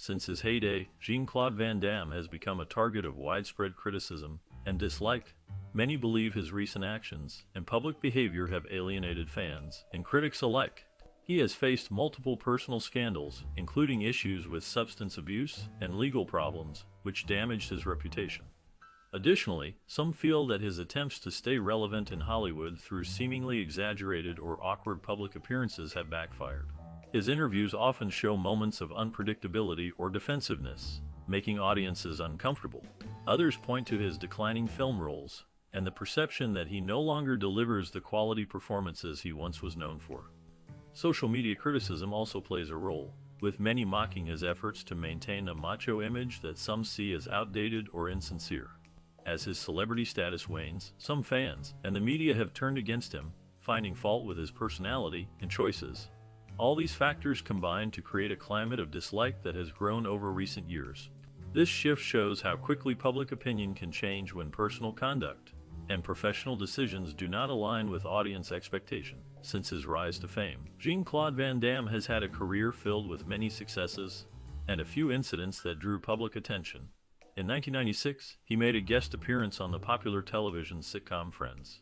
Since his heyday, Jean-Claude Van Damme has become a target of widespread criticism and dislike. Many believe his recent actions and public behavior have alienated fans and critics alike. He has faced multiple personal scandals, including issues with substance abuse and legal problems, which damaged his reputation. Additionally, some feel that his attempts to stay relevant in Hollywood through seemingly exaggerated or awkward public appearances have backfired. His interviews often show moments of unpredictability or defensiveness, making audiences uncomfortable. Others point to his declining film roles and the perception that he no longer delivers the quality performances he once was known for. Social media criticism also plays a role, with many mocking his efforts to maintain a macho image that some see as outdated or insincere. As his celebrity status wanes, some fans and the media have turned against him, finding fault with his personality and choices. All these factors combine to create a climate of dislike that has grown over recent years. This shift shows how quickly public opinion can change when personal conduct and professional decisions do not align with audience expectation. Since his rise to fame, Jean-Claude Van Damme has had a career filled with many successes and a few incidents that drew public attention. In 1996, he made a guest appearance on the popular television sitcom Friends.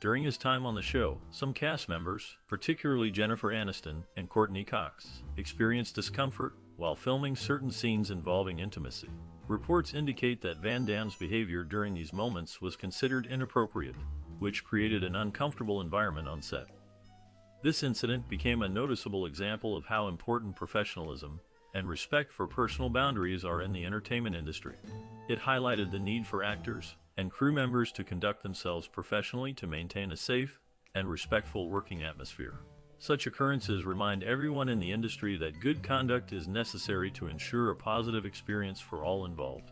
During his time on the show, some cast members, particularly Jennifer Aniston and Courtney Cox, experienced discomfort while filming certain scenes involving intimacy. Reports indicate that Van Damme's behavior during these moments was considered inappropriate, which created an uncomfortable environment on set. This incident became a noticeable example of how important professionalism and respect for personal boundaries are in the entertainment industry. It highlighted the need for actors and crew members to conduct themselves professionally to maintain a safe and respectful working atmosphere. Such occurrences remind everyone in the industry that good conduct is necessary to ensure a positive experience for all involved.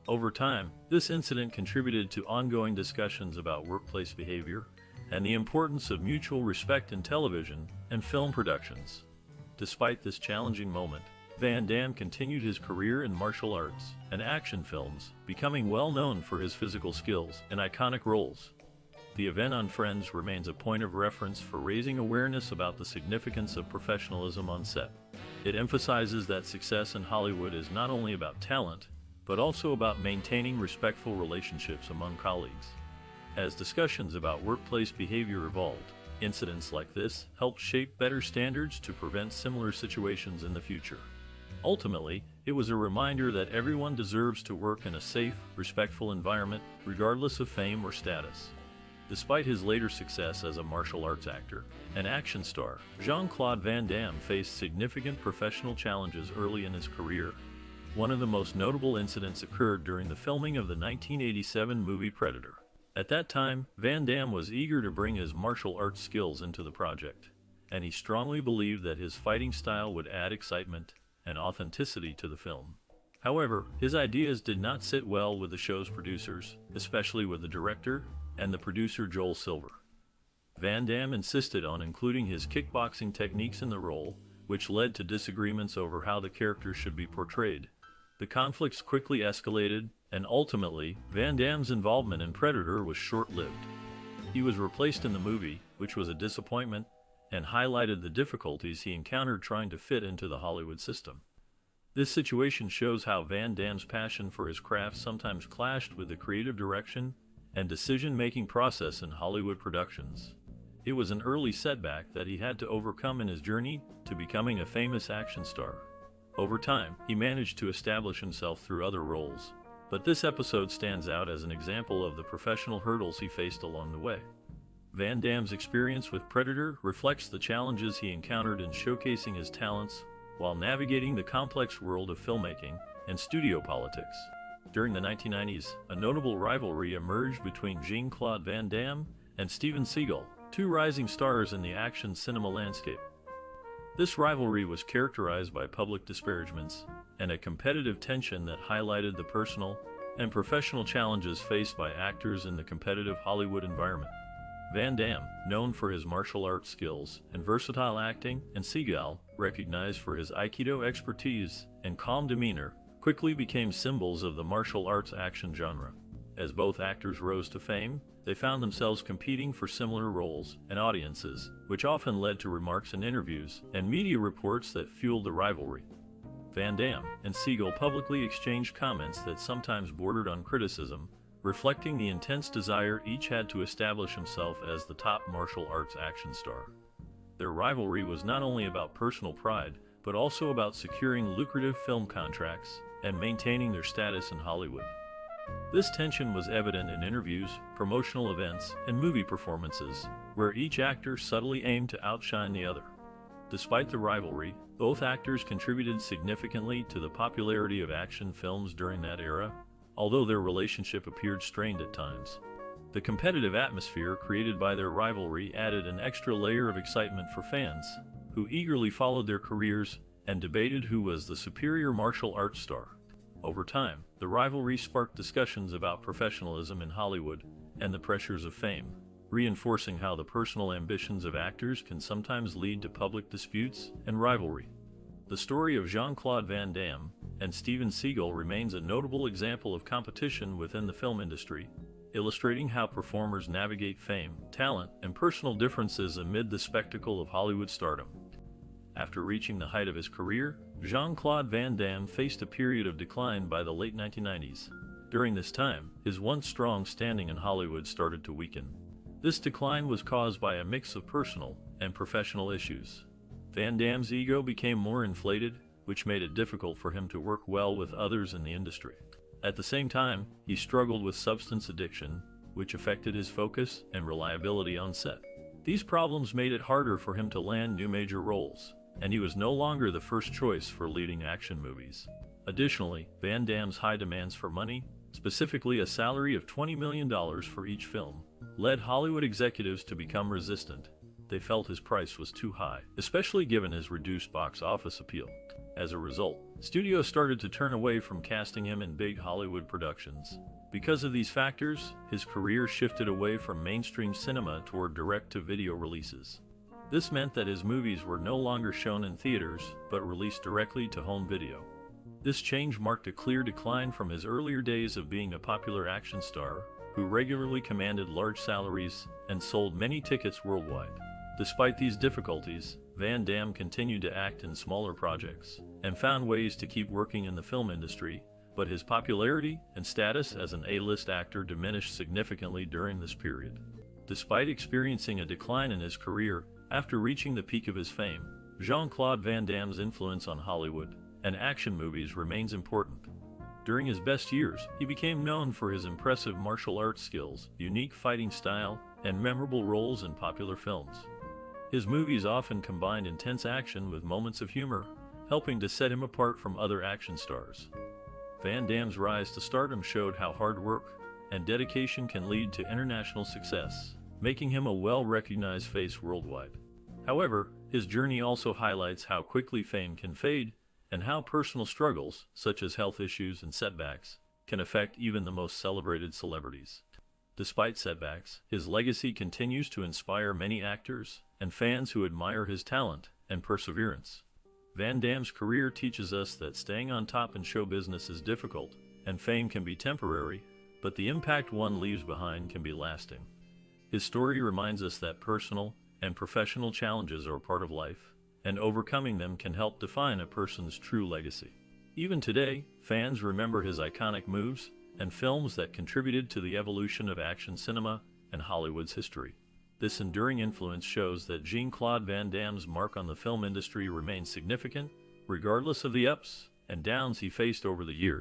Over time, this incident contributed to ongoing discussions about workplace behavior and the importance of mutual respect in television and film productions. Despite this challenging moment, Van Damme continued his career in martial arts and action films, becoming well known for his physical skills and iconic roles. The event on Friends remains a point of reference for raising awareness about the significance of professionalism on set. It emphasizes that success in Hollywood is not only about talent, but also about maintaining respectful relationships among colleagues. As discussions about workplace behavior evolved, incidents like this helped shape better standards to prevent similar situations in the future. Ultimately, it was a reminder that everyone deserves to work in a safe, respectful environment, regardless of fame or status. Despite his later success as a martial arts actor and action star, Jean-Claude Van Damme faced significant professional challenges early in his career. One of the most notable incidents occurred during the filming of the 1987 movie Predator. At that time, Van Damme was eager to bring his martial arts skills into the project, and he strongly believed that his fighting style would add excitement and authenticity to the film. However, his ideas did not sit well with the show's producers, especially with the director and the producer Joel Silver. Van Damme insisted on including his kickboxing techniques in the role, which led to disagreements over how the character should be portrayed. The conflicts quickly escalated, and ultimately, Van Damme's involvement in Predator was short-lived. He was replaced in the movie, which was a disappointment, and highlighted the difficulties he encountered trying to fit into the Hollywood system. This situation shows how Van Damme's passion for his craft sometimes clashed with the creative direction and decision-making process in Hollywood productions. It was an early setback that he had to overcome in his journey to becoming a famous action star. Over time, he managed to establish himself through other roles, but this episode stands out as an example of the professional hurdles he faced along the way. Van Damme's experience with Predator reflects the challenges he encountered in showcasing his talents while navigating the complex world of filmmaking and studio politics. During the 1990s, a notable rivalry emerged between Jean-Claude Van Damme and Steven Seagal, two rising stars in the action cinema landscape. This rivalry was characterized by public disparagements and a competitive tension that highlighted the personal and professional challenges faced by actors in the competitive Hollywood environment. Van Damme, known for his martial arts skills and versatile acting, and Seagal, recognized for his Aikido expertise and calm demeanor, quickly became symbols of the martial arts action genre. As both actors rose to fame, they found themselves competing for similar roles and audiences, which often led to remarks in interviews and media reports that fueled the rivalry. Van Damme and Siegel publicly exchanged comments that sometimes bordered on criticism, reflecting the intense desire each had to establish himself as the top martial arts action star. Their rivalry was not only about personal pride, but also about securing lucrative film contracts and maintaining their status in Hollywood. This tension was evident in interviews, promotional events, and movie performances, where each actor subtly aimed to outshine the other. Despite the rivalry, both actors contributed significantly to the popularity of action films during that era, although their relationship appeared strained at times. The competitive atmosphere created by their rivalry added an extra layer of excitement for fans, who eagerly followed their careers and debated who was the superior martial arts star. Over time, the rivalry sparked discussions about professionalism in Hollywood and the pressures of fame, reinforcing how the personal ambitions of actors can sometimes lead to public disputes and rivalry. The story of Jean-Claude Van Damme and Steven Seagal remains a notable example of competition within the film industry, illustrating how performers navigate fame, talent, and personal differences amid the spectacle of Hollywood stardom. After reaching the height of his career, Jean-Claude Van Damme faced a period of decline by the late 1990s. During this time, his once strong standing in Hollywood started to weaken. This decline was caused by a mix of personal and professional issues. Van Damme's ego became more inflated, which made it difficult for him to work well with others in the industry. At the same time, he struggled with substance addiction, which affected his focus and reliability on set. These problems made it harder for him to land new major roles, and he was no longer the first choice for leading action movies. Additionally, Van Damme's high demands for money, specifically a salary of $20 million for each film, led Hollywood executives to become resistant. They felt his price was too high, especially given his reduced box office appeal. As a result, studios started to turn away from casting him in big Hollywood productions. Because of these factors, his career shifted away from mainstream cinema toward direct-to-video releases. This meant that his movies were no longer shown in theaters, but released directly to home video. This change marked a clear decline from his earlier days of being a popular action star, who regularly commanded large salaries and sold many tickets worldwide. Despite these difficulties, Van Damme continued to act in smaller projects and found ways to keep working in the film industry, but his popularity and status as an A-list actor diminished significantly during this period. Despite experiencing a decline in his career after reaching the peak of his fame, Jean-Claude Van Damme's influence on Hollywood and action movies remains important. During his best years, he became known for his impressive martial arts skills, unique fighting style, and memorable roles in popular films. His movies often combined intense action with moments of humor, helping to set him apart from other action stars. Van Damme's rise to stardom showed how hard work and dedication can lead to international success, making him a well-recognized face worldwide. However, his journey also highlights how quickly fame can fade and how personal struggles, such as health issues and setbacks, can affect even the most celebrated celebrities. Despite setbacks, his legacy continues to inspire many actors and fans who admire his talent and perseverance. Van Damme's career teaches us that staying on top in show business is difficult, and fame can be temporary, but the impact one leaves behind can be lasting. His story reminds us that personal and professional challenges are part of life, and overcoming them can help define a person's true legacy. Even today, fans remember his iconic moves and films that contributed to the evolution of action cinema and Hollywood's history. This enduring influence shows that Jean-Claude Van Damme's mark on the film industry remains significant, regardless of the ups and downs he faced over the years.